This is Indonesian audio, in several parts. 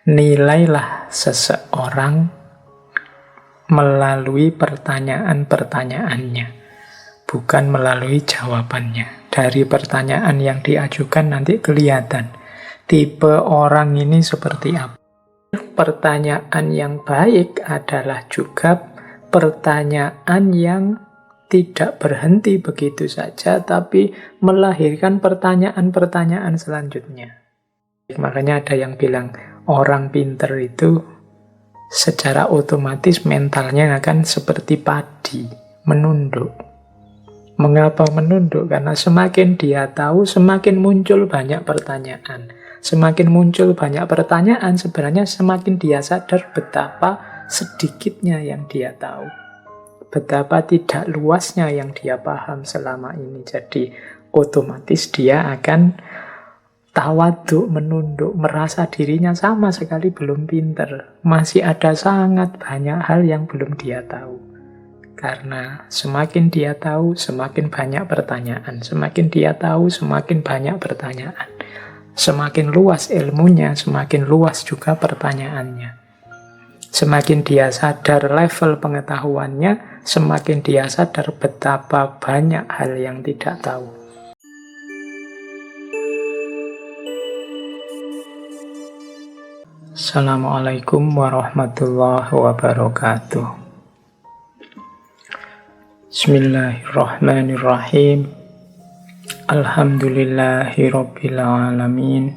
Nilailah seseorang melalui pertanyaan-pertanyaannya, bukan melalui jawabannya. Dari pertanyaan yang diajukan nanti kelihatan tipe orang ini seperti apa. Pertanyaan yang baik adalah juga pertanyaan yang tidak berhenti begitu saja, tapi melahirkan pertanyaan-pertanyaan selanjutnya. Makanya ada yang bilang orang pinter itu secara otomatis mentalnya akan seperti padi, menunduk. Mengapa menunduk? Karena semakin dia tahu, semakin muncul banyak pertanyaan. Semakin muncul banyak pertanyaan, sebenarnya semakin dia sadar betapa sedikitnya yang dia tahu. Betapa tidak luasnya yang dia paham selama ini. Jadi otomatis dia akan tawaduk, menunduk, merasa dirinya sama sekali belum pinter. Masih ada sangat banyak hal yang belum dia tahu. Karena semakin dia tahu, semakin banyak pertanyaan. Semakin dia tahu, semakin banyak pertanyaan. Semakin luas ilmunya, semakin luas juga pertanyaannya. Semakin dia sadar level pengetahuannya, semakin dia sadar betapa banyak hal yang tidak tahu. Assalamualaikum warahmatullahi wabarakatuh. Bismillahirrahmanirrahim. Alhamdulillahi rabbil alamin.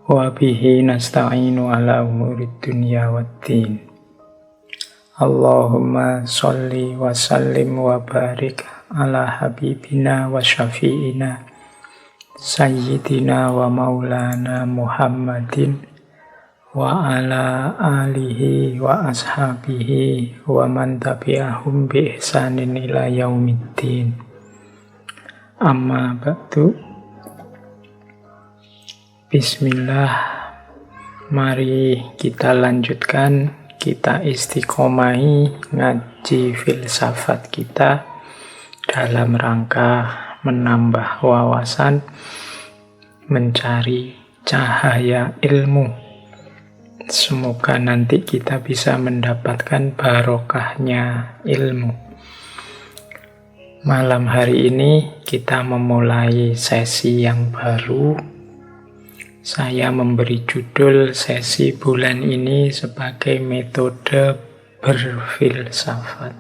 Wa bihi nasta'inu ala umurid dunya waddin. Allahumma sholli wa sallim wa barik ala habibina wa syafi'ina sayyidina wa maulana Muhammadin wa ala alihi wa ashabihi wa man tabi'ahum bi ihsanin ila yaumiddin. Amma ba'du. Bismillah. Mari kita lanjutkan, kita istiqomahi ngaji filsafat kita dalam rangka menambah wawasan, mencari cahaya ilmu. Semoga nanti kita bisa mendapatkan barokahnya ilmu. Malam hari ini kita memulai sesi yang baru. Saya memberi judul sesi bulan ini sebagai metode berfilsafat.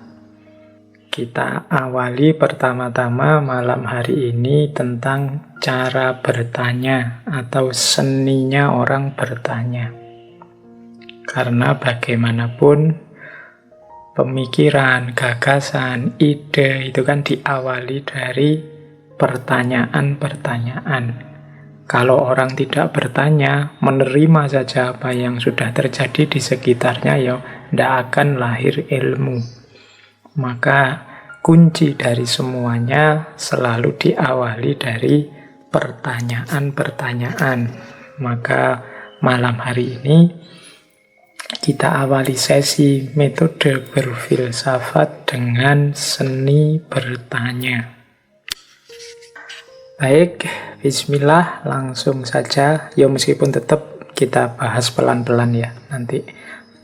Kita awali pertama-tama malam hari ini tentang cara bertanya atau seninya orang bertanya. Karena bagaimanapun pemikiran, gagasan, ide itu kan diawali dari pertanyaan-pertanyaan. Kalau orang tidak bertanya, menerima saja apa yang sudah terjadi di sekitarnya, ya tidak akan lahir ilmu. Maka kunci dari semuanya selalu diawali dari pertanyaan-pertanyaan. Maka malam hari ini kita awali sesi metode berfilsafat dengan seni bertanya. Baik, bismillah, langsung saja. Ya meskipun tetap kita bahas pelan-pelan ya. Nanti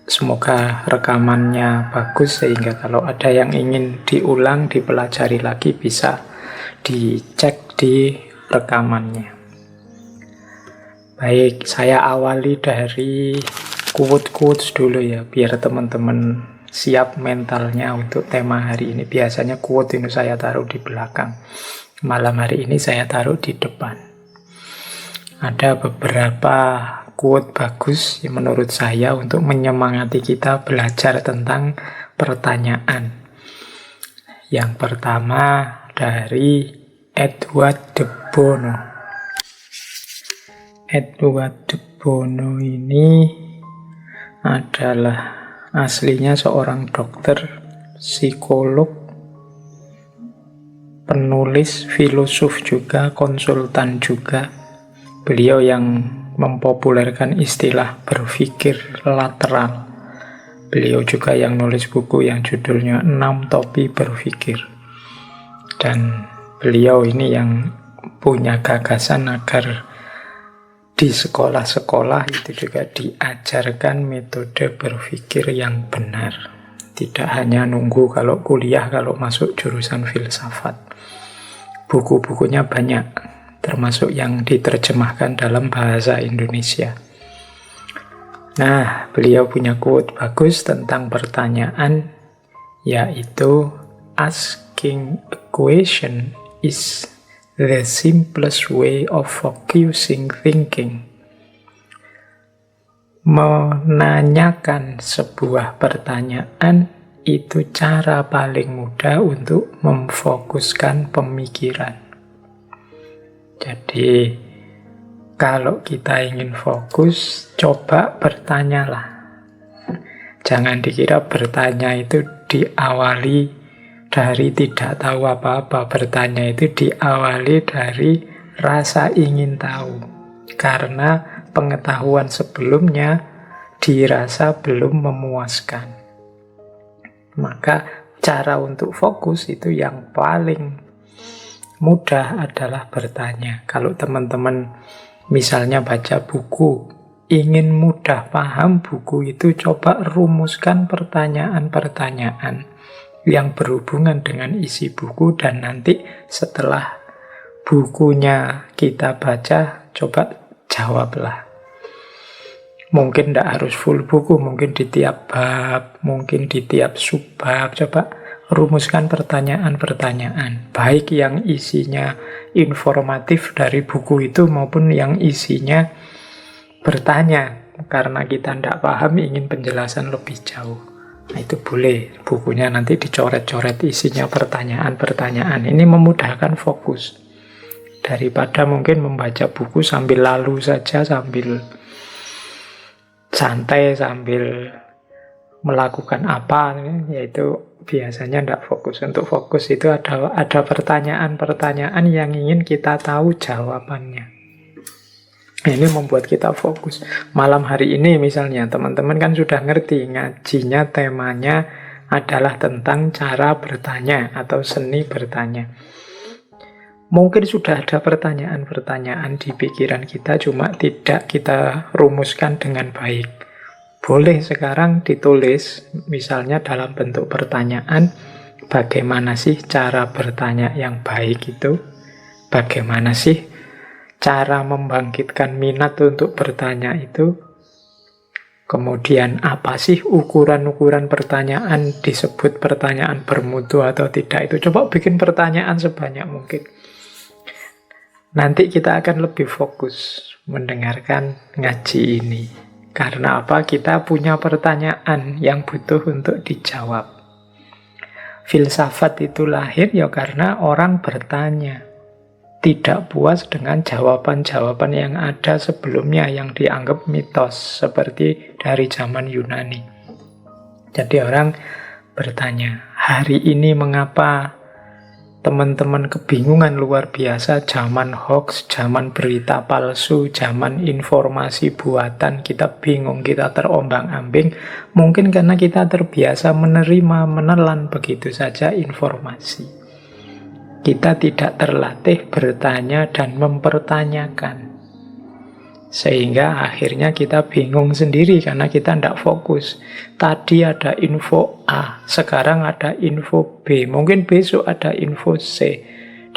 semoga rekamannya bagus sehingga kalau ada yang ingin diulang, dipelajari lagi bisa dicek di rekamannya. Baik, saya awali dari quote-quotes dulu ya, biar teman-teman siap mentalnya untuk tema hari ini. Biasanya quote ini saya taruh di belakang. Malam hari ini saya taruh di depan. Ada beberapa quote bagus yang menurut saya untuk menyemangati kita belajar tentang pertanyaan. Yang pertama dari Edward de Bono. Edward de Bono ini adalah aslinya seorang dokter, psikolog, penulis, filosof juga, konsultan juga. Beliau yang mempopulerkan istilah berpikir lateral. Beliau juga yang nulis buku yang judulnya 6 Topi Berpikir. Dan beliau ini yang punya gagasan agar di sekolah-sekolah itu juga diajarkan metode berpikir yang benar. Tidak hanya nunggu kalau kuliah, kalau masuk jurusan filsafat. Buku-bukunya banyak, termasuk yang diterjemahkan dalam bahasa Indonesia. Nah, beliau punya quote bagus tentang pertanyaan, yaitu asking a question is the simplest way of focusing thinking. Menanyakan sebuah pertanyaan itu cara paling mudah untuk memfokuskan pemikiran. Jadi, kalau kita ingin fokus, coba bertanyalah. Jangan dikira bertanya itu diawali dari tidak tahu apa-apa. Bertanya itu diawali dari rasa ingin tahu. Karena pengetahuan sebelumnya dirasa belum memuaskan. Maka cara untuk fokus itu yang paling mudah adalah bertanya. Kalau teman-teman misalnya baca buku, ingin mudah paham buku itu, coba rumuskan pertanyaan-pertanyaan yang berhubungan dengan isi buku, dan nanti setelah bukunya kita baca, coba jawablah. Mungkin tidak harus full buku, mungkin di tiap bab, mungkin di tiap subbab. Coba rumuskan pertanyaan-pertanyaan, baik yang isinya informatif dari buku itu maupun yang isinya bertanya karena kita tidak paham, ingin penjelasan lebih jauh. Nah, itu boleh, bukunya nanti dicoret-coret isinya pertanyaan-pertanyaan. Ini memudahkan fokus. Daripada mungkin membaca buku sambil lalu saja, sambil santai, sambil melakukan apa, yaitu biasanya tidak fokus. Untuk fokus itu ada pertanyaan-pertanyaan yang ingin kita tahu jawabannya. Ini membuat kita fokus. Malam hari ini misalnya, teman-teman kan sudah ngerti, ngajinya temanya adalah tentang cara bertanya atau seni bertanya. Mungkin sudah ada pertanyaan-pertanyaan di pikiran kita, cuma tidak kita rumuskan dengan baik. Boleh sekarang ditulis, misalnya dalam bentuk pertanyaan, bagaimana sih cara bertanya yang baik itu? Bagaimana sih cara membangkitkan minat untuk bertanya itu? Kemudian apa sih ukuran-ukuran pertanyaan, disebut pertanyaan bermutu atau tidak itu? Coba bikin pertanyaan sebanyak mungkin. Nanti kita akan lebih fokus mendengarkan ngaji ini. Karena apa? Kita punya pertanyaan yang butuh untuk dijawab. Filsafat itu lahir ya karena orang bertanya. Tidak puas dengan jawaban-jawaban yang ada sebelumnya yang dianggap mitos, seperti dari zaman Yunani. Jadi orang bertanya, hari ini mengapa teman-teman kebingungan luar biasa, zaman hoax, zaman berita palsu, zaman informasi buatan, kita bingung, kita terombang-ambing. Mungkin karena kita terbiasa menerima, menelan begitu saja informasi. Kita tidak terlatih bertanya dan mempertanyakan. Sehingga akhirnya kita bingung sendiri karena kita tidak fokus. Tadi ada info A, sekarang ada info B, mungkin besok ada info C.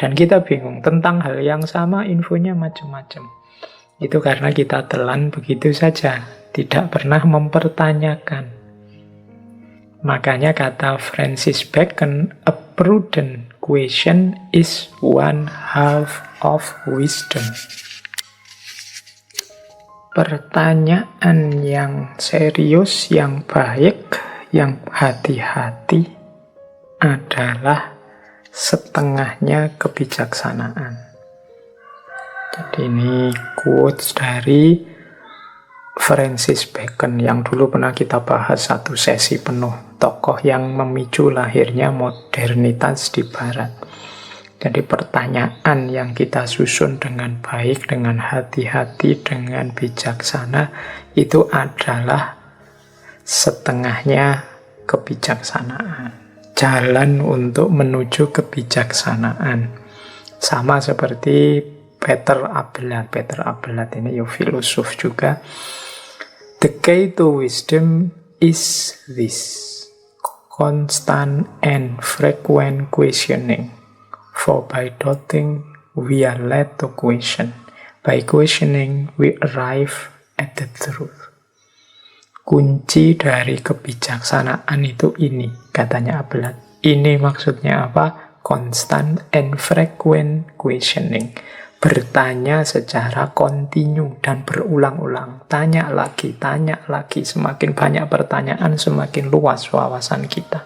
Dan kita bingung tentang hal yang sama, infonya macam-macam. Itu karena kita telan begitu saja, tidak pernah mempertanyakan. Makanya kata Francis Bacon, a prudent question is one half of wisdom. Pertanyaan yang serius, yang baik, yang hati-hati adalah setengahnya kebijaksanaan. Jadi ini quotes dari Francis Bacon yang dulu pernah kita bahas satu sesi penuh, tokoh yang memicu lahirnya modernitas di Barat. Jadi pertanyaan yang kita susun dengan baik, dengan hati-hati, dengan bijaksana, itu adalah setengahnya kebijaksanaan. Jalan untuk menuju kebijaksanaan. Sama seperti Peter Abelard ini ya filosof juga. The key to wisdom is this: constant and frequent questioning. For by doubting we are led to question. By questioning we arrive at the truth. Kunci dari kebijaksanaan itu ini, katanya Abelard. Ini maksudnya apa? Constant and frequent questioning. Bertanya secara kontinu dan berulang-ulang. Tanya lagi. Semakin banyak pertanyaan, semakin luas wawasan kita.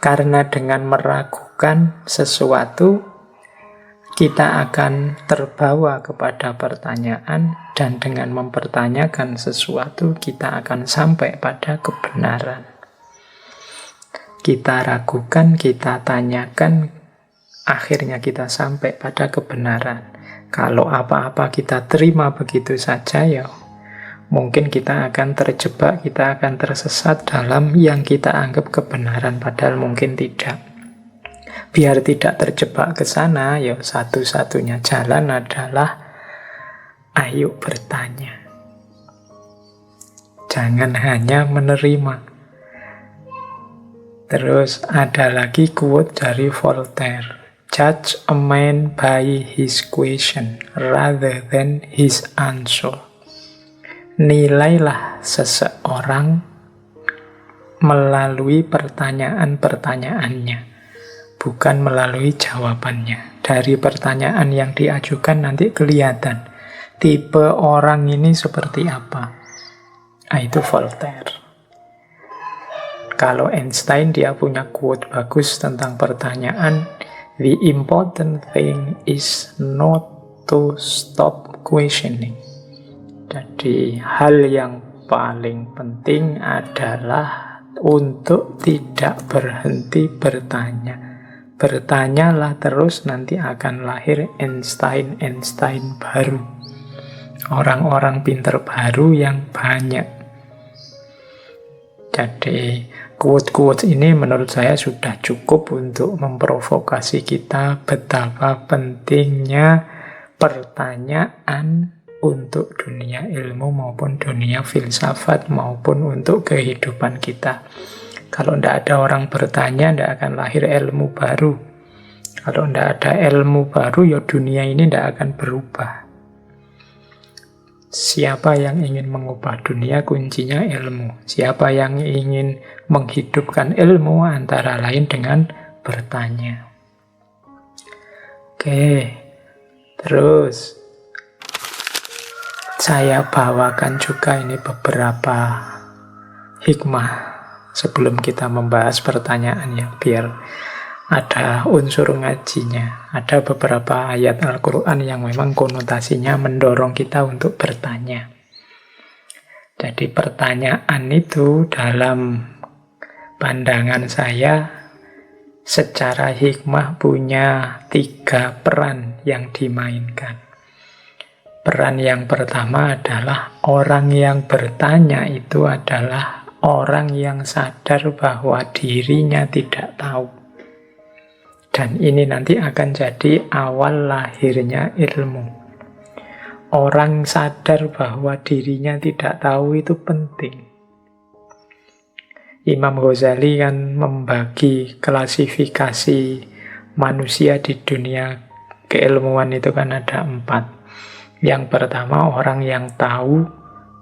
Karena dengan meragukan sesuatu, kita akan terbawa kepada pertanyaan, dan dengan mempertanyakan sesuatu, kita akan sampai pada kebenaran. Kita ragukan, kita tanyakan, akhirnya kita sampai pada kebenaran. Kalau apa-apa kita terima begitu saja, ya mungkin kita akan terjebak, kita akan tersesat dalam yang kita anggap kebenaran, padahal mungkin tidak. Biar tidak terjebak ke sana, ya satu-satunya jalan adalah ayo bertanya. Jangan hanya menerima. Terus ada lagi quote dari Voltaire. Judge a man by his question rather than his answer. Nilailah seseorang melalui pertanyaan-pertanyaannya, bukan melalui jawabannya. Dari pertanyaan yang diajukan nanti kelihatan tipe orang ini seperti apa. Itu Voltaire. Kalau Einstein, dia punya quote bagus tentang pertanyaan. The important thing is not to stop questioning. Jadi hal yang paling penting adalah untuk tidak berhenti bertanya. Bertanyalah terus, nanti akan lahir Einstein baru. Orang-orang pinter baru yang banyak. Jadi quote-quote ini menurut saya sudah cukup untuk memprovokasi kita betapa pentingnya pertanyaan untuk dunia ilmu maupun dunia filsafat maupun untuk kehidupan kita. Kalau tidak ada orang bertanya, tidak akan lahir ilmu baru. Kalau tidak ada ilmu baru, ya dunia ini tidak akan berubah. Siapa yang ingin mengubah dunia, kuncinya ilmu. Siapa yang ingin menghidupkan ilmu, antara lain dengan bertanya. Oke, terus saya bawakan juga ini beberapa hikmah sebelum kita membahas pertanyaan, ya, biar ada unsur ngajinya. Ada beberapa ayat Al-Quran yang memang konotasinya mendorong kita untuk bertanya. Jadi pertanyaan itu dalam pandangan saya secara hikmah punya 3 peran yang dimainkan. Peran yang pertama adalah orang yang bertanya itu adalah orang yang sadar bahwa dirinya tidak tahu. Dan ini nanti akan jadi awal lahirnya ilmu. Orang sadar bahwa dirinya tidak tahu itu penting. Imam Ghazali kan membagi klasifikasi manusia di dunia keilmuan itu kan ada 4. Yang pertama, orang yang tahu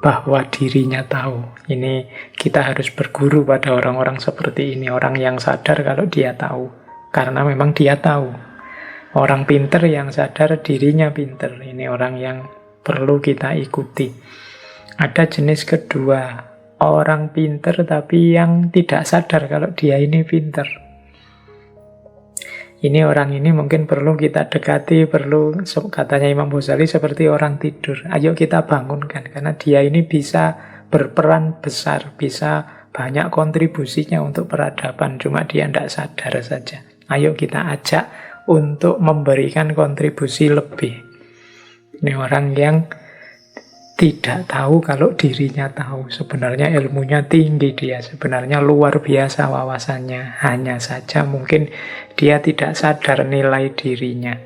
bahwa dirinya tahu. Ini kita harus berguru pada orang-orang seperti ini. Orang yang sadar kalau dia tahu. Karena memang dia tahu. Orang pinter yang sadar dirinya pinter. Ini orang yang perlu kita ikuti. Ada jenis kedua. Orang pinter tapi yang tidak sadar kalau dia ini pinter. Ini orang ini mungkin perlu kita dekati, perlu, katanya Imam Ghazali, seperti orang tidur. Ayo kita bangunkan, karena dia ini bisa berperan besar, bisa banyak kontribusinya untuk peradaban, cuma dia tidak sadar saja. Ayo kita ajak untuk memberikan kontribusi lebih. Ini orang yang tidak tahu kalau dirinya tahu. Sebenarnya ilmunya tinggi dia, sebenarnya luar biasa wawasannya. Hanya saja mungkin dia tidak sadar nilai dirinya.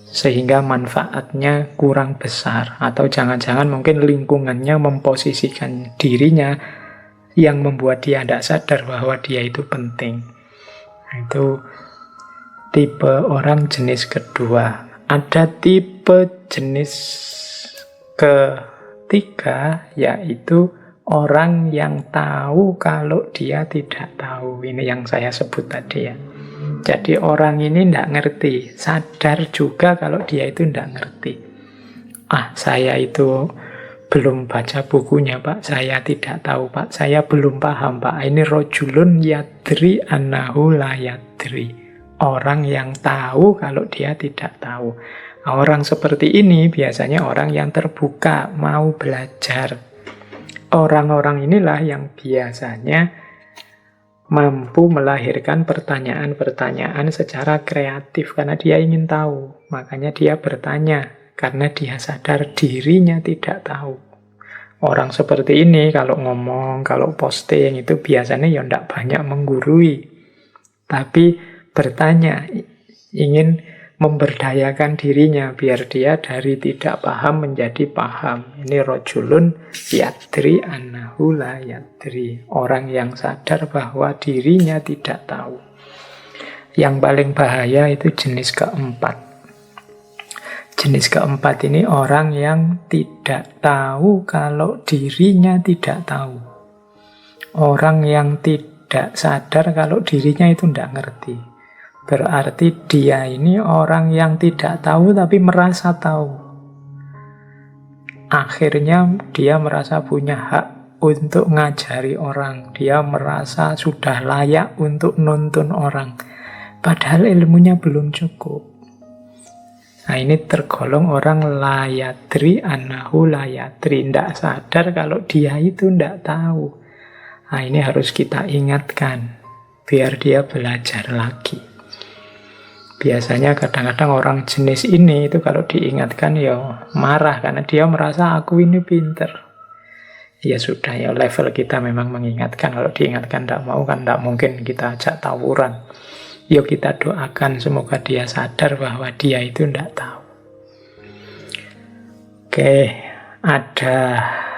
sehingga manfaatnya kurang besar, atau jangan-jangan mungkin lingkungannya memposisikan dirinya yang membuat dia tidak sadar bahwa dia itu penting. Itu tipe orang jenis kedua. Ada tipe jenis ketiga, yaitu orang yang tahu kalau dia tidak tahu. Ini yang saya sebut tadi ya. Jadi orang ini tidak ngerti, sadar juga kalau dia itu tidak ngerti. Saya itu belum baca bukunya Pak, saya tidak tahu Pak, saya belum paham Pak. Ini rojulun yadri annahu la yadri. Orang yang tahu kalau dia tidak tahu. Orang seperti ini biasanya orang yang terbuka, mau belajar. Orang-orang inilah yang biasanya mampu melahirkan pertanyaan-pertanyaan secara kreatif karena dia ingin tahu. Makanya dia bertanya karena dia sadar dirinya tidak tahu. Orang seperti ini kalau ngomong, kalau posting itu biasanya ya tidak banyak menggurui. Tapi bertanya, ingin memberdayakan dirinya biar dia dari tidak paham menjadi paham. Ini rojulun yadri annahu la yadri. Orang yang sadar bahwa dirinya tidak tahu. Yang paling bahaya itu jenis keempat. Jenis keempat ini orang yang tidak tahu kalau dirinya tidak tahu. Orang yang tidak sadar kalau dirinya itu tidak ngerti. Berarti dia ini orang yang tidak tahu tapi merasa tahu. Akhirnya dia merasa punya hak untuk ngajari orang. Dia merasa sudah layak untuk nuntun orang. Padahal ilmunya belum cukup. Nah ini tergolong orang layadri annahu layadri. Tidak sadar kalau dia itu tidak tahu. Nah ini harus kita ingatkan. Biar dia belajar lagi. Biasanya kadang-kadang orang jenis ini itu kalau diingatkan ya marah karena dia merasa aku ini pinter. Ya sudah ya level kita memang mengingatkan. Kalau diingatkan tidak mau kan tidak mungkin kita ajak tawuran. Yuk kita doakan semoga dia sadar bahwa dia itu tidak tahu. Oke, ada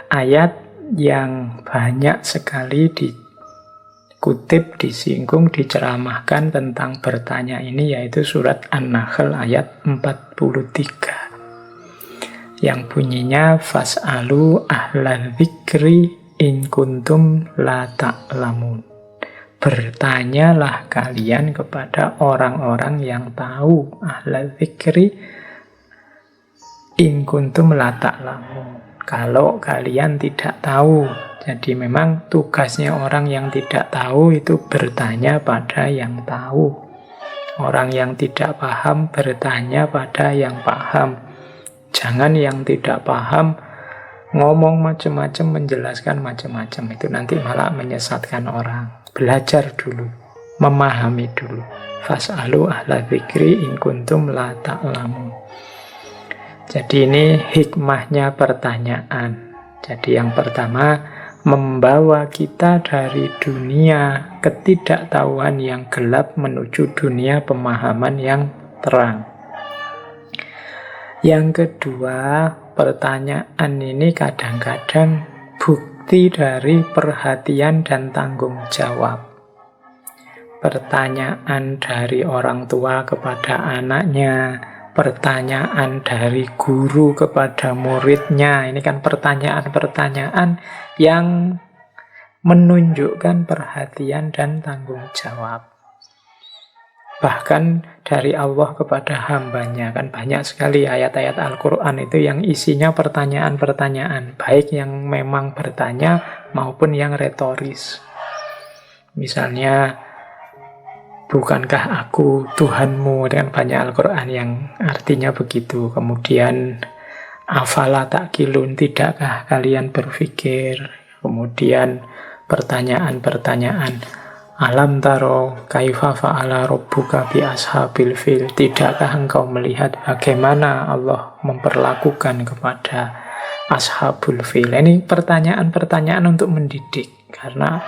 ayat yang banyak sekali dikutip, disinggung, diceramahkan tentang bertanya ini, yaitu surat An-Nahl ayat 43 yang bunyinya fas'alu ahla dzikri in kuntum la ta'lamun. Bertanyalah kalian kepada orang-orang yang tahu, ahla dzikri in kuntum la ta'lamun, kalau kalian tidak tahu. Jadi memang tugasnya orang yang tidak tahu itu bertanya pada yang tahu. Orang yang tidak paham bertanya pada yang paham. Jangan yang tidak paham ngomong macam-macam, menjelaskan macam-macam. Itu nanti malah menyesatkan orang. Belajar dulu, memahami dulu. Fas'alu ahla dzikri in kuntum la ta'lamun. Jadi ini hikmahnya pertanyaan. Jadi yang pertama, membawa kita dari dunia ketidaktahuan yang gelap menuju dunia pemahaman yang terang. Yang kedua, pertanyaan ini kadang-kadang bukti dari perhatian dan tanggung jawab. Pertanyaan dari orang tua kepada anaknya, pertanyaan dari guru kepada muridnya. Ini kan pertanyaan-pertanyaan yang menunjukkan perhatian dan tanggung jawab. Bahkan dari Allah kepada hambanya, kan banyak sekali ayat-ayat Al-Quran itu yang isinya pertanyaan-pertanyaan, baik yang memang bertanya maupun yang retoris. Misalnya, bukankah aku Tuhanmu? Dengan banyak Al-Quran yang artinya begitu. Kemudian, afala ta'qilun, tidakkah kalian berpikir? Kemudian, pertanyaan-pertanyaan. Alam taro kaifa fa'ala rabbuka bi ashabil fil. Tidakkah engkau melihat bagaimana Allah memperlakukan kepada ashabul fil? Ini pertanyaan-pertanyaan untuk mendidik. Karena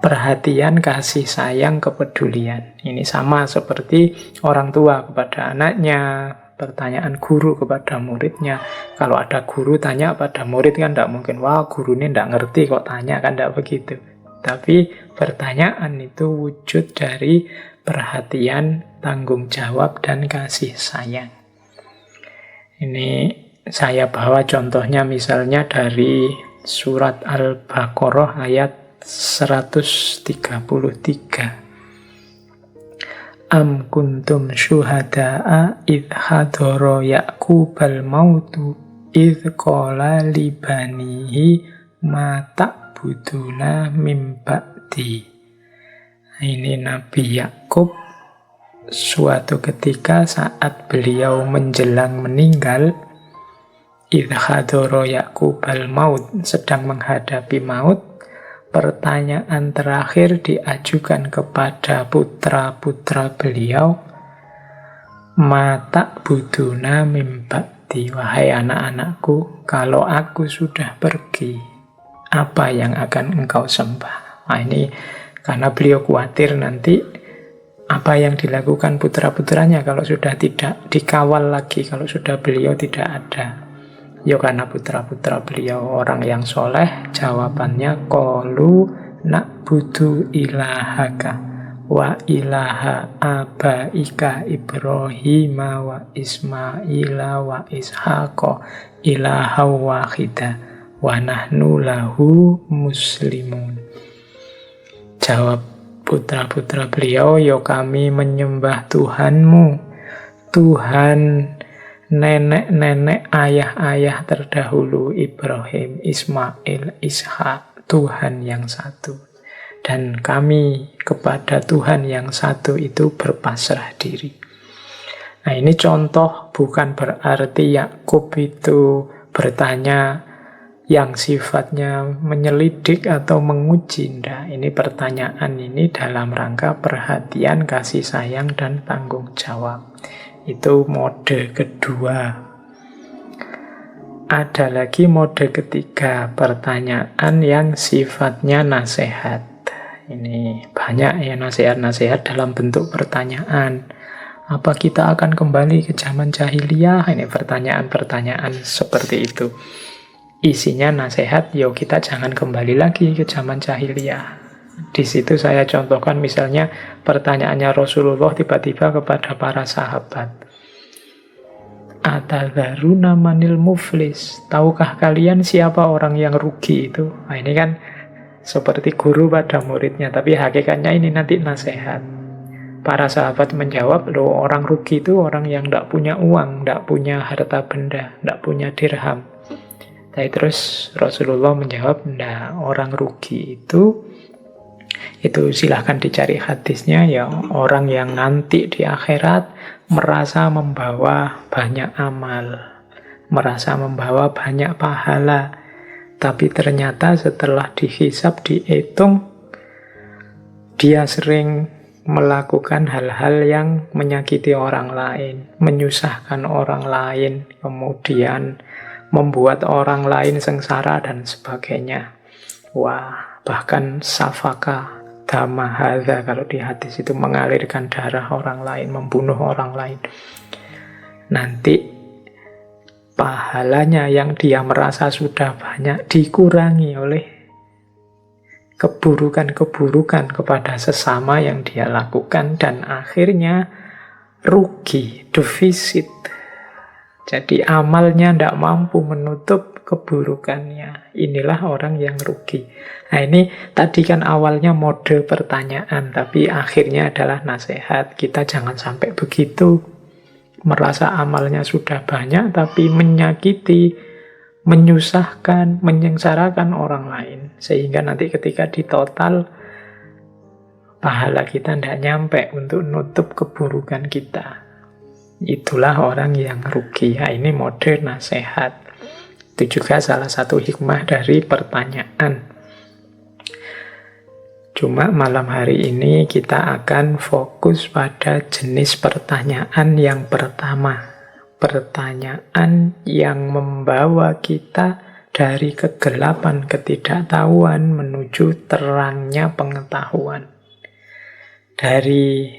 perhatian, kasih sayang, kepedulian. Ini sama seperti orang tua kepada anaknya. pertanyaan guru kepada muridnya. Kalau ada guru tanya pada murid kan tidak mungkin, wah guru ini tidak ngerti kok tanya, kan tidak begitu. Tapi pertanyaan itu wujud dari perhatian, tanggung jawab, dan kasih sayang. Ini saya bawa contohnya misalnya dari surat Al-Baqarah ayat 133. Am kuntum syuhada'a idh hadara Ya'qubal mautu idh qala libanihi ma ta'buduna mim ba'di. Ini Nabi Yakub suatu ketika saat beliau menjelang meninggal, idh hadara Ya'qubal maut, sedang menghadapi maut. Pertanyaan terakhir diajukan kepada putra-putra beliau, mata buduna mimbakti, wahai anak-anakku, kalau aku sudah pergi, apa yang akan engkau sembah? Nah, ini karena beliau khawatir nanti apa yang dilakukan putra-putranya kalau sudah tidak dikawal lagi, kalau sudah beliau tidak ada. Ya karena putra-putra beliau orang yang soleh, jawabannya qalu na'budu ilahaka wa ilaha abaika Ibrahima wa Ismaila wa Ishaqa ilaha wahida wa nahnu lahu muslimun. Jawab putra-putra beliau, ya kami menyembah Tuhanmu, Tuhan nenek-nenek ayah-ayah terdahulu Ibrahim, Ismail, Ishak, Tuhan yang satu. Dan kami kepada Tuhan yang satu itu berpasrah diri. Nah, ini contoh, bukan berarti Yakub itu bertanya yang sifatnya menyelidik atau menguji. Nah, ini pertanyaan ini dalam rangka perhatian, kasih sayang, dan tanggung jawab. Itu mode kedua. Ada lagi mode ketiga, pertanyaan yang sifatnya nasihat. Ini banyak ya nasihat-nasihat dalam bentuk pertanyaan. Apa kita akan kembali ke zaman jahiliyah? Ini pertanyaan-pertanyaan seperti itu. Isinya nasihat, yo kita jangan kembali lagi ke zaman jahiliyah. Di situ saya contohkan misalnya pertanyaannya Rasulullah tiba-tiba kepada para sahabat. Atadharuna manil muflis. Tahukah kalian siapa orang yang rugi itu? Nah, ini kan seperti guru pada muridnya, tapi hakikatnya ini nanti nasihat. Para sahabat menjawab, loh orang rugi itu orang yang tidak punya uang, tidak punya harta benda, tidak punya dirham. Tapi terus Rasulullah menjawab, nah orang rugi itu silahkan dicari hadisnya ya, orang yang nanti di akhirat merasa membawa banyak amal, merasa membawa banyak pahala, tapi ternyata setelah dihisab, dihitung, dia sering melakukan hal-hal yang menyakiti orang lain, menyusahkan orang lain, kemudian membuat orang lain sengsara dan sebagainya. Wah, bahkan safaka damahadza, kalau di hadis itu mengalirkan darah orang lain, membunuh orang lain. Nanti pahalanya yang dia merasa sudah banyak dikurangi oleh keburukan-keburukan kepada sesama yang dia lakukan, dan akhirnya rugi, defisit. Jadi amalnya tidak mampu menutup keburukannya. Inilah orang yang rugi. Nah, ini tadi kan awalnya mode pertanyaan, tapi akhirnya adalah nasihat. Kita jangan sampai begitu. Merasa amalnya sudah banyak, tapi menyakiti, menyusahkan, menyengsarakan orang lain. Sehingga nanti ketika ditotal, pahala kita tidak nyampe untuk nutup keburukan kita. Itulah orang yang rugi. Ya, ini mode nasihat. Itu juga salah satu hikmah dari pertanyaan. Cuma malam hari ini kita akan fokus pada jenis pertanyaan yang pertama. Pertanyaan yang membawa kita dari kegelapan ketidaktahuan menuju terangnya pengetahuan. Dari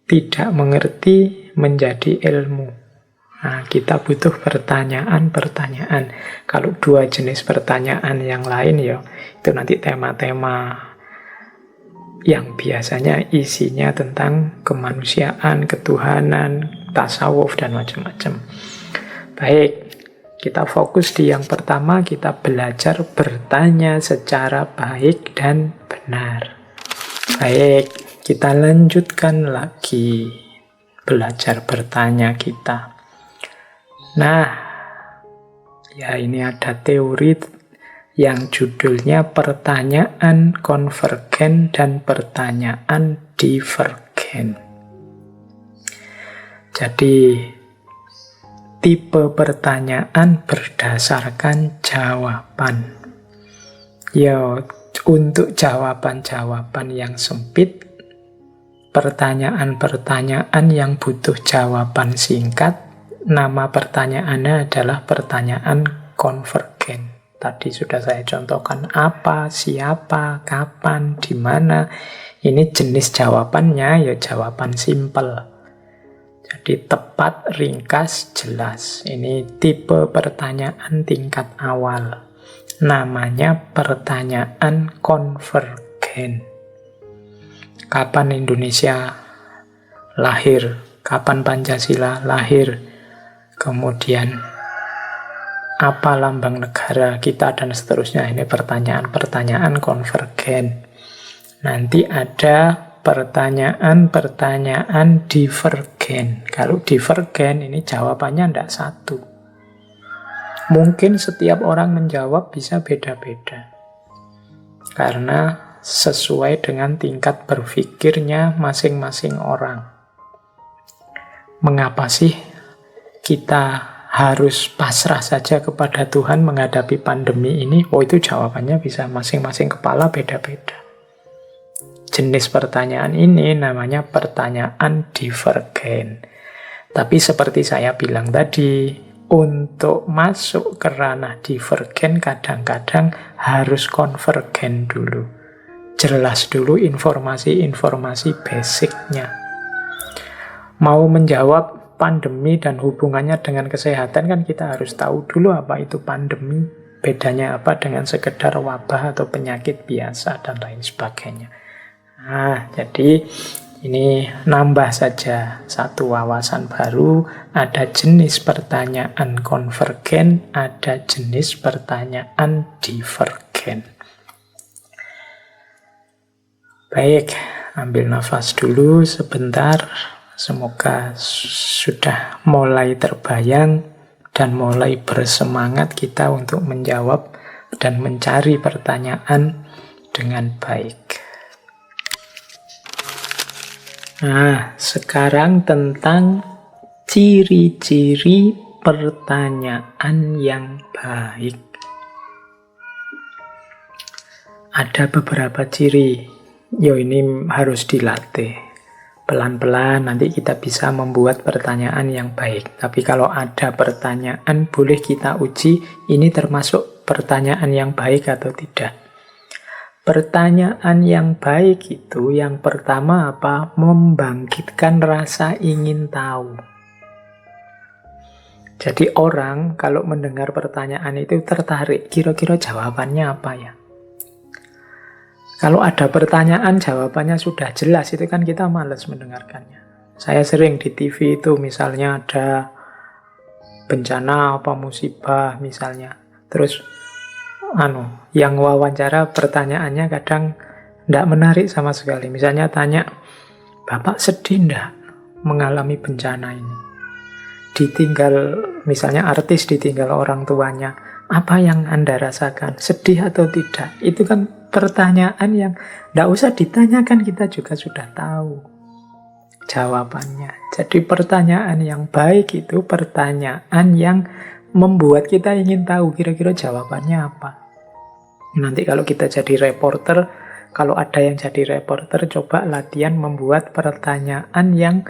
tidak mengerti menjadi ilmu. Nah, kita butuh pertanyaan-pertanyaan. Kalau dua jenis pertanyaan yang lain ya, itu nanti tema-tema yang biasanya isinya tentang kemanusiaan, ketuhanan, tasawuf, dan macam-macam. Baik, kita fokus di yang pertama, kita belajar bertanya secara baik dan benar. Baik, kita lanjutkan lagi belajar bertanya kita. Nah, ya ini ada teori yang judulnya pertanyaan konvergen dan pertanyaan divergen. Jadi, tipe pertanyaan berdasarkan jawaban. Ya, untuk jawaban-jawaban yang sempit, pertanyaan-pertanyaan yang butuh jawaban singkat, nama pertanyaannya adalah pertanyaan konvergen. Tadi sudah saya contohkan apa, siapa, kapan, di mana. Ini jenis jawabannya ya jawaban simpel. Jadi tepat, ringkas, jelas. Ini tipe pertanyaan tingkat awal. Namanya pertanyaan konvergen. Kapan Indonesia lahir? Kapan Pancasila lahir? Kemudian apa lambang negara kita dan seterusnya. Ini pertanyaan-pertanyaan konvergen. Nanti ada pertanyaan-pertanyaan divergen. Kalau divergen ini jawabannya tidak satu. Mungkin setiap orang menjawab bisa beda-beda. Karena sesuai dengan tingkat berpikirnya masing-masing orang. Mengapa sih kita harus pasrah saja kepada Tuhan menghadapi pandemi ini? Oh, itu jawabannya bisa masing-masing kepala beda-beda. Jenis pertanyaan ini namanya pertanyaan divergen. Tapi seperti saya bilang tadi, untuk masuk ke ranah divergen kadang-kadang harus konvergen dulu. Jelas dulu informasi-informasi basicnya. Mau menjawab pandemi dan hubungannya dengan kesehatan kan kita harus tahu dulu apa itu pandemi, bedanya apa dengan sekedar wabah atau penyakit biasa dan lain sebagainya. Nah, jadi ini nambah saja satu wawasan baru, ada jenis pertanyaan konvergen, ada jenis pertanyaan divergen. Baik, ambil nafas dulu sebentar. Semoga sudah mulai terbayang dan mulai bersemangat kita untuk menjawab dan mencari pertanyaan dengan baik. Nah, sekarang tentang ciri-ciri pertanyaan yang baik. Ada beberapa ciri, ini harus dilatih. Pelan-pelan nanti kita bisa membuat pertanyaan yang baik. Tapi kalau ada pertanyaan, boleh kita uji ini termasuk pertanyaan yang baik atau tidak. Pertanyaan yang baik itu yang pertama apa? Membangkitkan rasa ingin tahu. Jadi orang kalau mendengar pertanyaan itu tertarik, kira-kira jawabannya apa ya? Kalau ada pertanyaan, jawabannya sudah jelas, itu kan kita malas mendengarkannya. Saya sering di TV itu misalnya ada bencana apa musibah misalnya. Terus yang wawancara pertanyaannya kadang tidak menarik sama sekali. Misalnya tanya, Bapak sedih enggak mengalami bencana ini? Ditinggal, misalnya artis ditinggal orang tuanya. Apa yang Anda rasakan? Sedih atau tidak? Itu kan pertanyaan yang tidak usah ditanyakan, kita juga sudah tahu jawabannya. Jadi pertanyaan yang baik itu pertanyaan yang membuat kita ingin tahu kira-kira jawabannya apa. Nanti kalau kita jadi reporter, kalau ada yang jadi reporter, coba latihan membuat pertanyaan yang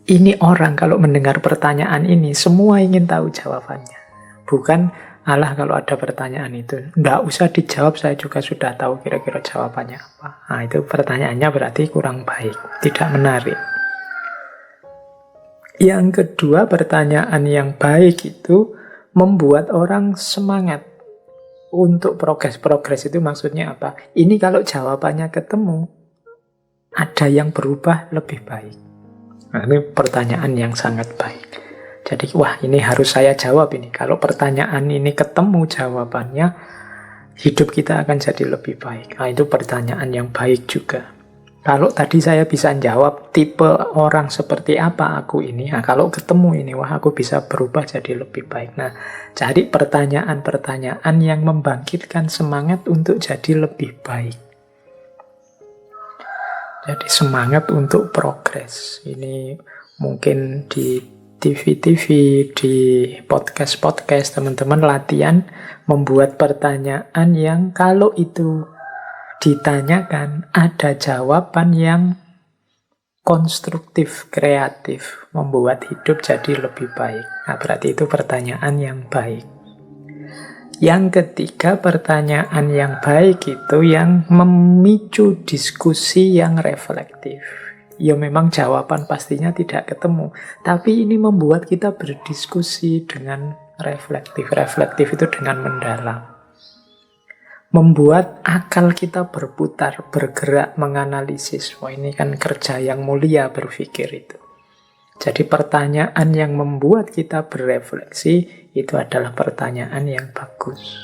ini orang kalau mendengar pertanyaan ini, semua ingin tahu jawabannya. Bukan, alah kalau ada pertanyaan itu, nggak usah dijawab, saya juga sudah tahu kira-kira jawabannya apa. Nah, itu pertanyaannya berarti kurang baik, tidak menarik. Yang kedua, pertanyaan yang baik itu membuat orang semangat untuk progres. Progres itu maksudnya apa? Ini kalau jawabannya ketemu, ada yang berubah lebih baik. Nah, ini pertanyaan yang sangat baik. Jadi, wah, ini harus saya jawab ini. Kalau pertanyaan ini ketemu jawabannya, hidup kita akan jadi lebih baik. Nah, itu pertanyaan yang baik juga. Kalau tadi saya bisa jawab tipe orang seperti apa aku ini, nah kalau ketemu ini, wah aku bisa berubah jadi lebih baik. Nah, cari pertanyaan-pertanyaan yang membangkitkan semangat untuk jadi lebih baik. Jadi semangat untuk progres. Ini mungkin di TV-TV, di podcast-podcast, teman-teman latihan membuat pertanyaan yang kalau itu ditanyakan, ada jawaban yang konstruktif, kreatif, membuat hidup jadi lebih baik. Nah, berarti itu pertanyaan yang baik. Yang ketiga, pertanyaan yang baik itu yang memicu diskusi yang reflektif. Ya memang jawaban pastinya tidak ketemu, tapi ini membuat kita berdiskusi dengan reflektif. Reflektif itu dengan mendalam. Membuat akal kita berputar, bergerak, menganalisis. Wah, ini kan kerja yang mulia berpikir itu. Jadi pertanyaan yang membuat kita berefleksi itu adalah pertanyaan yang bagus.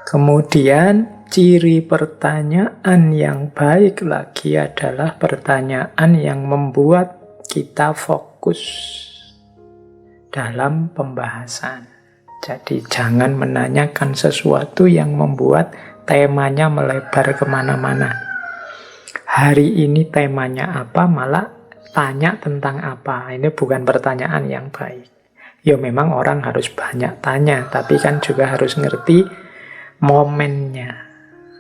Kemudian ciri pertanyaan yang baik lagi adalah pertanyaan yang membuat kita fokus dalam pembahasan. Jadi jangan menanyakan sesuatu yang membuat temanya melebar kemana-mana. Hari ini temanya apa, malah tanya tentang apa. Ini bukan pertanyaan yang baik. Ya memang orang harus banyak tanya, tapi kan juga harus ngerti momennya.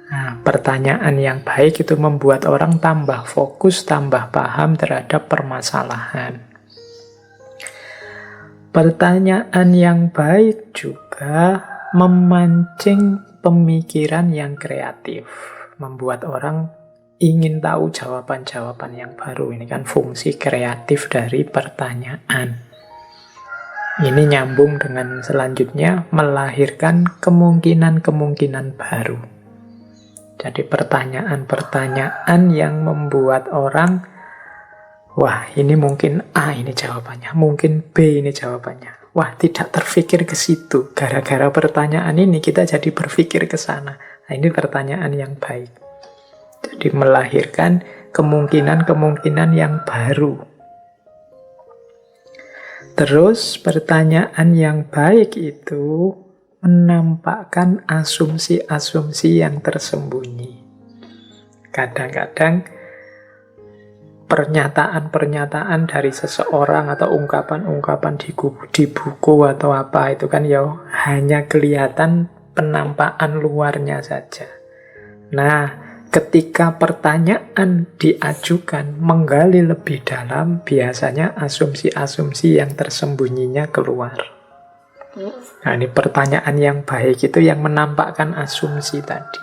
Nah, pertanyaan yang baik itu membuat orang tambah fokus, tambah paham terhadap permasalahan. Pertanyaan yang baik juga memancing pemikiran yang kreatif, membuat orang ingin tahu jawaban-jawaban yang baru. Ini kan fungsi kreatif dari pertanyaan. Ini nyambung dengan selanjutnya, melahirkan kemungkinan-kemungkinan baru. Jadi pertanyaan-pertanyaan yang membuat orang, wah, ini mungkin A ini jawabannya, mungkin B ini jawabannya. Wah, tidak terfikir ke situ. Gara-gara pertanyaan ini kita jadi berpikir ke sana. Nah, ini pertanyaan yang baik. Jadi melahirkan kemungkinan-kemungkinan yang baru. Terus pertanyaan yang baik itu menampakkan asumsi-asumsi yang tersembunyi. Kadang-kadang pernyataan-pernyataan dari seseorang atau ungkapan-ungkapan di buku atau apa itu kan ya hanya kelihatan penampakan luarnya saja. Nah, ketika pertanyaan diajukan menggali lebih dalam, biasanya asumsi-asumsi yang tersembunyinya keluar. Nah, ini pertanyaan yang baik itu yang menampakkan asumsi tadi.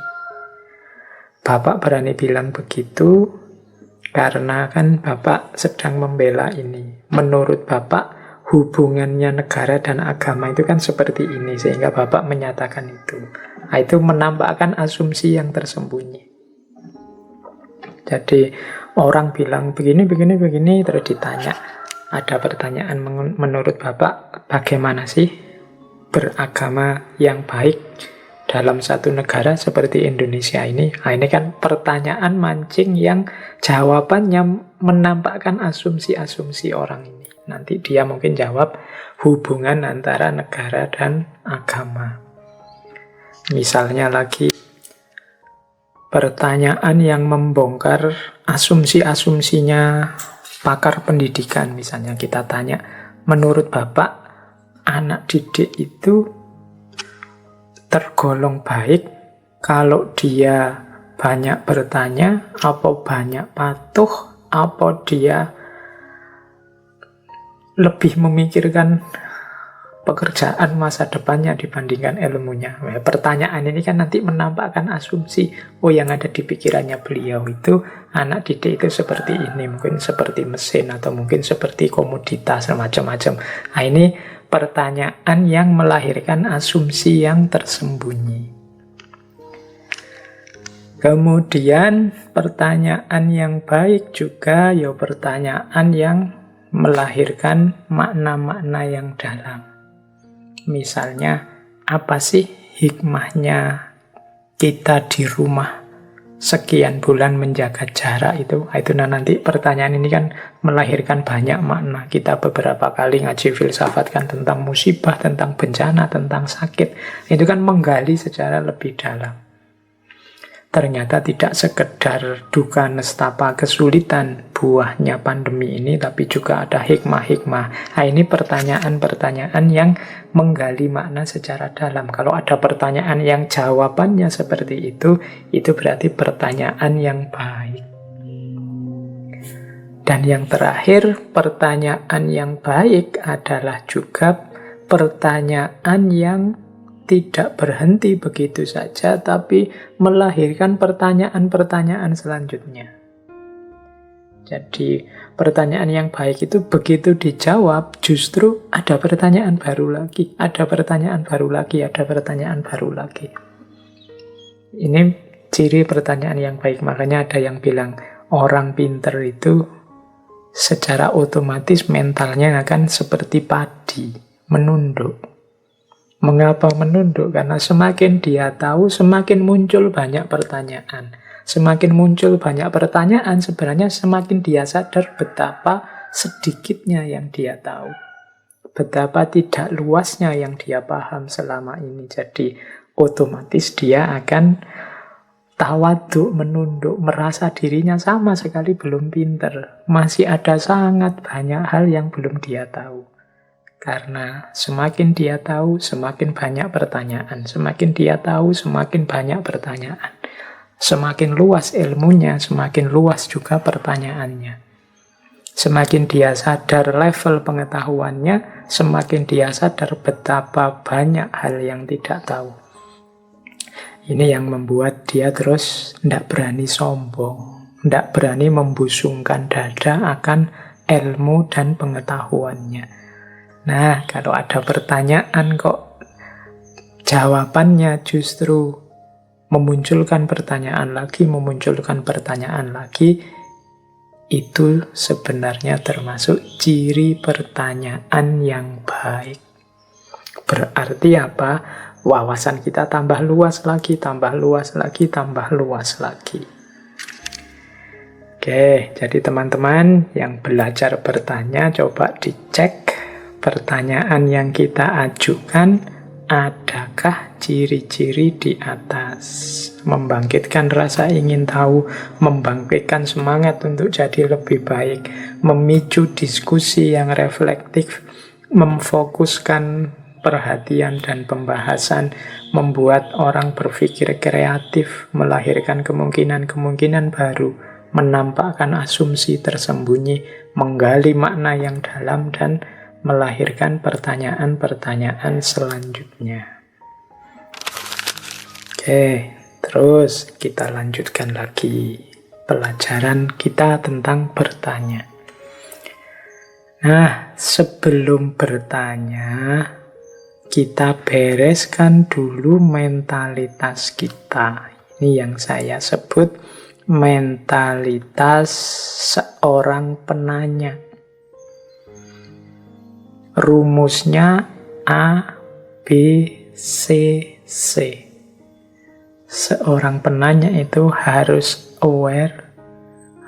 Bapak berani bilang begitu karena kan Bapak sedang membela ini. Menurut Bapak, hubungannya negara dan agama itu kan seperti ini, sehingga Bapak menyatakan itu. Nah, itu menampakkan asumsi yang tersembunyi. Jadi orang bilang begini, terus ditanya. Ada pertanyaan, menurut Bapak bagaimana sih beragama yang baik dalam satu negara seperti Indonesia ini? Nah, ini kan pertanyaan mancing yang jawabannya menampakkan asumsi-asumsi orang ini. Nanti dia mungkin jawab hubungan antara negara dan agama. Misalnya lagi, pertanyaan yang membongkar asumsi-asumsinya pakar pendidikan. Misalnya kita tanya, menurut Bapak, anak didik itu tergolong baik kalau dia banyak bertanya, apa banyak patuh, apa dia lebih memikirkan pekerjaan masa depannya dibandingkan ilmunya. Nah, pertanyaan ini kan nanti menampakkan asumsi, oh yang ada di pikirannya beliau itu anak didik itu seperti ini, mungkin seperti mesin atau mungkin seperti komoditas macam-macam. Nah, ini pertanyaan yang melahirkan asumsi yang tersembunyi. Kemudian pertanyaan yang baik juga ya pertanyaan yang melahirkan makna-makna yang dalam. Misalnya, apa sih hikmahnya kita di rumah sekian bulan menjaga jarak itu? Itu nanti pertanyaan ini kan melahirkan banyak makna. Kita beberapa kali ngaji filsafat kan tentang musibah, tentang bencana, tentang sakit. Itu kan menggali secara lebih dalam. Ternyata tidak sekedar duka nestapa kesulitan buahnya pandemi ini, tapi juga ada hikmah-hikmah. Nah, ini pertanyaan-pertanyaan yang menggali makna secara dalam. Kalau ada pertanyaan yang jawabannya seperti itu berarti pertanyaan yang baik. Dan yang terakhir, pertanyaan yang baik adalah juga pertanyaan yang tidak berhenti begitu saja, tapi melahirkan pertanyaan-pertanyaan selanjutnya. Jadi pertanyaan yang baik itu begitu dijawab, justru ada pertanyaan baru lagi, ada pertanyaan baru lagi, ada pertanyaan baru lagi. Ini ciri pertanyaan yang baik. Makanya ada yang bilang orang pinter itu secara otomatis mentalnya akan seperti padi, menunduk. Mengapa menunduk? Karena semakin dia tahu, semakin muncul banyak pertanyaan. Semakin muncul banyak pertanyaan, sebenarnya semakin dia sadar betapa sedikitnya yang dia tahu. Betapa tidak luasnya yang dia paham selama ini. Jadi otomatis dia akan tawaduk, menunduk, merasa dirinya sama sekali belum pinter. Masih ada sangat banyak hal yang belum dia tahu. Karena semakin dia tahu, semakin banyak pertanyaan. Semakin dia tahu, semakin banyak pertanyaan. Semakin luas ilmunya, semakin luas juga pertanyaannya. Semakin dia sadar level pengetahuannya, semakin dia sadar betapa banyak hal yang tidak tahu. Ini yang membuat dia terus tidak berani sombong, tidak berani membusungkan dada akan ilmu dan pengetahuannya. Nah, kalau ada pertanyaan kok jawabannya justru memunculkan pertanyaan lagi, itu sebenarnya termasuk ciri pertanyaan yang baik. Berarti apa? Wawasan kita tambah luas lagi, tambah luas lagi, tambah luas lagi. Oke, jadi teman-teman yang belajar bertanya, coba dicek pertanyaan yang kita ajukan, adakah ciri-ciri di atas? Membangkitkan rasa ingin tahu, membangkitkan semangat untuk jadi lebih baik, memicu diskusi yang reflektif, memfokuskan perhatian dan pembahasan, membuat orang berpikir kreatif, melahirkan kemungkinan-kemungkinan baru, menampakkan asumsi tersembunyi, menggali makna yang dalam, dan melahirkan pertanyaan-pertanyaan selanjutnya. Oke, terus kita lanjutkan lagi pelajaran kita tentang bertanya. Nah, sebelum bertanya, kita bereskan dulu mentalitas kita. Ini yang saya sebut mentalitas seorang penanya. Rumusnya A, B, C, C. Seorang penanya itu harus aware,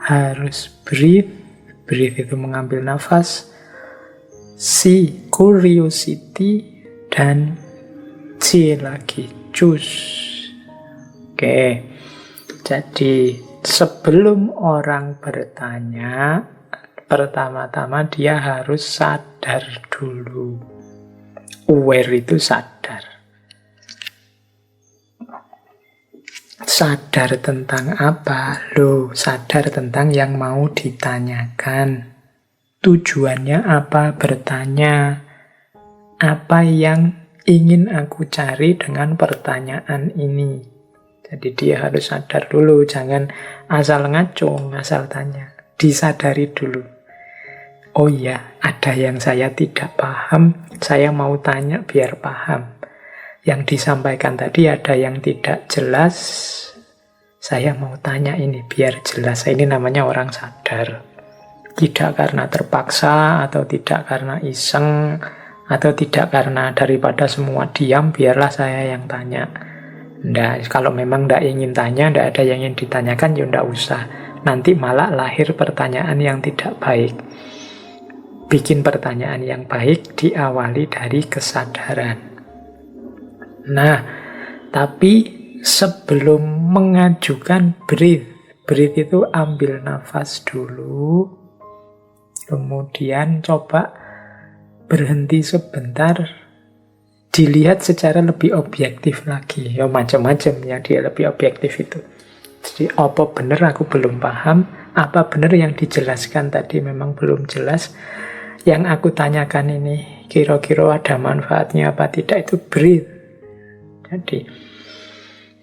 harus breathe. Breathe itu mengambil nafas. C, curiosity. Dan C lagi, choose. Oke, jadi sebelum orang bertanya, pertama-tama dia harus sadar dulu. Aware itu sadar. Sadar tentang apa? Loh, sadar tentang yang mau ditanyakan. Tujuannya apa bertanya? apa yang ingin aku cari dengan pertanyaan ini. Jadi dia harus sadar dulu, jangan asal ngaco, asal tanya. Disadari dulu. Oh iya, ada yang saya tidak paham, saya mau tanya biar paham. Yang disampaikan tadi ada yang tidak jelas, saya mau tanya ini biar jelas. Ini namanya orang sadar. Tidak karena terpaksa, atau tidak karena iseng, atau tidak karena daripada semua diam, biarlah saya yang tanya. Nah, kalau memang tidak ingin tanya, tidak ada yang ingin ditanyakan, ya tidak usah. Nanti malah lahir pertanyaan yang tidak baik. Bikin pertanyaan yang baik diawali dari kesadaran. Nah, tapi sebelum mengajukan breathe itu ambil nafas dulu, kemudian coba berhenti sebentar, dilihat secara lebih objektif lagi. Ya macam-macam ya dia lebih objektif itu. Jadi apa benar aku belum paham, apa benar yang dijelaskan tadi memang belum jelas. Yang aku tanyakan ini kira-kira ada manfaatnya apa tidak, itu breathe. Jadi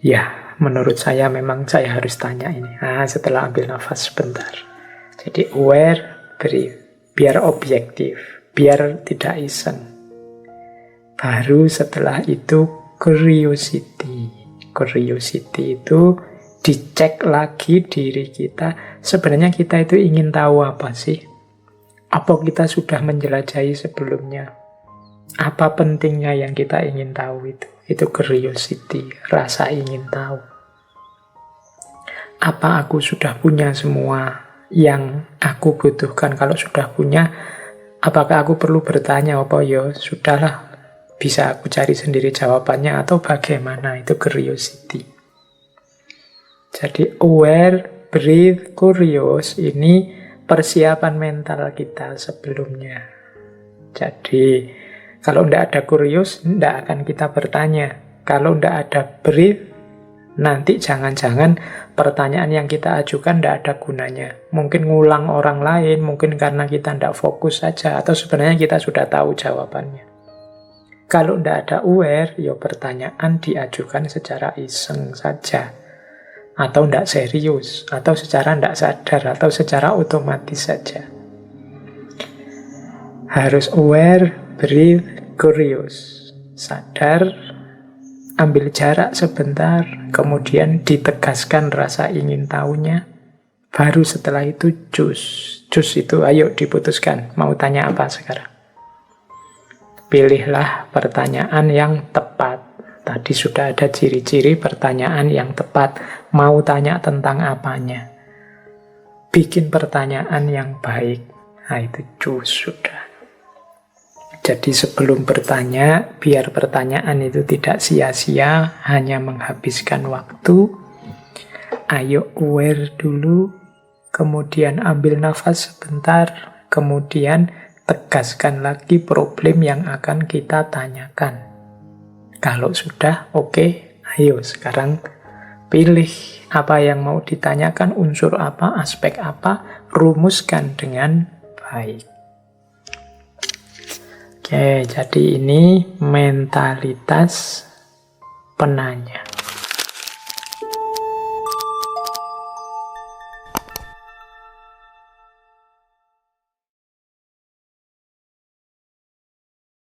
ya menurut saya memang saya harus tanya ini. Setelah ambil nafas sebentar. Jadi aware, breathe. Biar objektif, biar tidak iseng. Baru setelah itu curiosity. Curiosity itu dicek lagi diri kita. Sebenarnya kita itu ingin tahu apa sih? Apa kita sudah menjelajahi sebelumnya? Apa pentingnya yang kita ingin tahu itu? Itu curiosity, rasa ingin tahu. Apa aku sudah punya semua yang aku butuhkan? Kalau sudah punya, apakah aku perlu bertanya? Apa ya sudahlah, bisa aku cari sendiri jawabannya, atau bagaimana? Itu curiosity. Jadi aware, breathe, curious, ini persiapan mental kita sebelumnya. Jadi kalau tidak ada curious, tidak akan kita bertanya. Kalau tidak ada breathe, nanti jangan-jangan pertanyaan yang kita ajukan tidak ada gunanya. Mungkin ngulang orang lain, mungkin karena kita tidak fokus saja, atau sebenarnya kita sudah tahu jawabannya. Kalau tidak ada aware, ya pertanyaan diajukan secara iseng saja. Atau tidak serius, atau secara tidak sadar, atau secara otomatis saja. Harus aware, breathe, curious. Sadar, ambil jarak sebentar, kemudian ditegaskan rasa ingin tahunya. Baru setelah itu choose. Choose itu ayo diputuskan, mau tanya apa sekarang. Pilihlah pertanyaan yang tepat. Tadi sudah ada ciri-ciri pertanyaan yang tepat. Mau tanya tentang apanya. Bikin pertanyaan yang baik. Nah itu choose sudah. Jadi sebelum bertanya, biar pertanyaan itu tidak sia-sia, hanya menghabiskan waktu. Ayo aware dulu, kemudian ambil nafas sebentar, kemudian tegaskan lagi problem yang akan kita tanyakan. Kalau sudah oke, ayo sekarang pilih apa yang mau ditanyakan, unsur apa, aspek apa, rumuskan dengan baik. Oke, jadi ini mentalitas penanya.